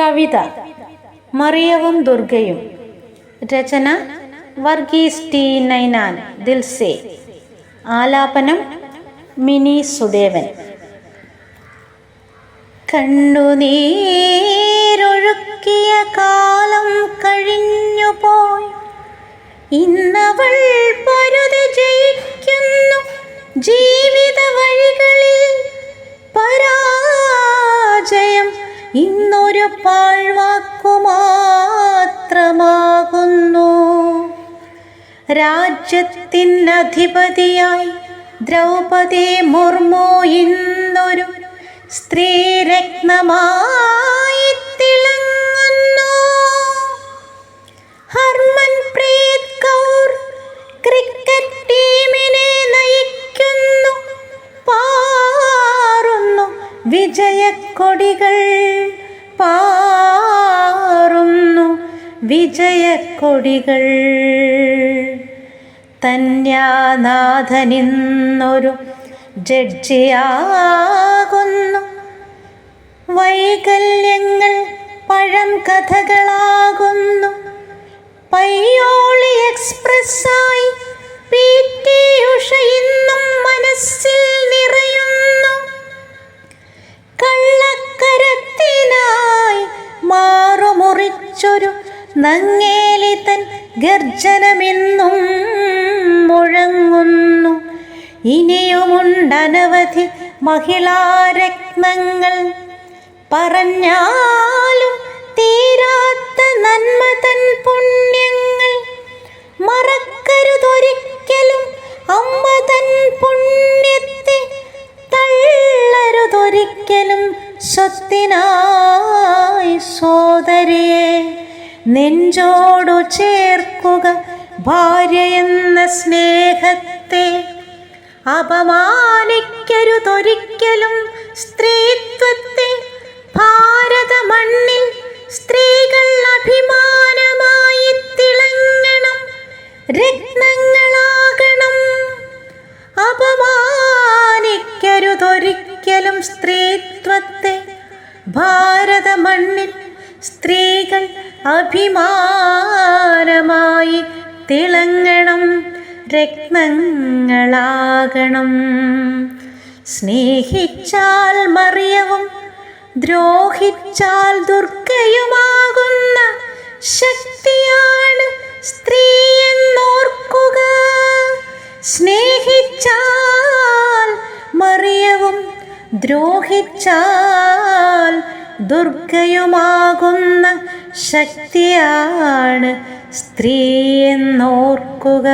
കവിത മറിയവും ദുർഗയും. രചന Varghese T Ninan Dil Se. ആലാപനം mini Sudevan. കണ്ണുനീരൊഴുക്കിയ കാലം കഴിഞ്ഞുപോയി, ഇന്നവൾ പൊരുതി ജയിക്കുന്നു ജീവിത വഴികളിൽ. പരാജയം ഇന്നൊരു പാഴ്വാക്കുമാത്രമാകുന്നു. രാജ്യത്തിനധിപതിയായി ദ്രൗപദി മുർമു ഇന്നൊരു സ്ത്രീരത്നമായി തിളങ്ങുന്നു. ഹർമൻപ്രീത് കൗർ ക്രിക്കറ്റ് ടീമിനെ നയിക്കുന്നു. പാറുന്നു വിജയക്കൊടികൾ, പാറുന്നു വിജയക്കൊടികൾ. തന്യാനാഥനിന്നൊരു ജഡ്ജിയാകുന്നു. വൈകല്യങ്ങൾ പഴം കഥകളാകുന്നു. പയ്യോളി എക്സ്പ്രസ്സായി PT ഉഷ ഇന്നും മനസ്സിൽ നിറയുന്നു. കള്ളക്കരത്തിനായി മാറുമുറിച്ചൊരു നങ്ങേലിതൻ ഗർജനമെന്നും മുഴങ്ങുന്നു. ഇനിയുമുണ്ടനവധി മഹിളാരത്നങ്ങൾ, പറഞ്ഞാലും തീരാത്ത നന്മതൻ പുണ്യങ്ങൾ. മറക്കരുതൊരിക്കലും അമ്മതൻ പുണ്യത്തെ, തള്ളരുതൊരിക്കലും സ്വത്തിനായി സോദരിയെ. നെഞ്ചോടു ചേർക്കുക ഭാര്യയെന്ന സ്നേഹത്തെ, അപമാനിക്കരുതൊരിക്കലും സ്ത്രീത്വത്തെ. ഭാരത മണ്ണിൽ സ്ത്രീകൾ അഭിമാനമായി തിളങ്ങണം, രത്നങ്ങളാകണം. അപമാനിക്കരുതൊരിക്കലും സ്ത്രീത്വത്തെ. ഭാരത മണ്ണിൽ സ്ത്രീകൾ അഭിമാനമായി തിളങ്ങണം, രത്നങ്ങളാകണം. സ്നേഹിച്ചാൽ മറിയവും ദ്രോഹിച്ചാൽ ദുർഗയുമാകുന്ന ശക്തിയാണ് സ്ത്രീ എന്നോർക്കുക. സ്നേഹിച്ചാൽ മറിയവും ദ്രോഹിച്ചാൽ ദുർഗയുമാകുന്ന ശക്തിയാണ് സ്ത്രീ എന്നോർക്കുക.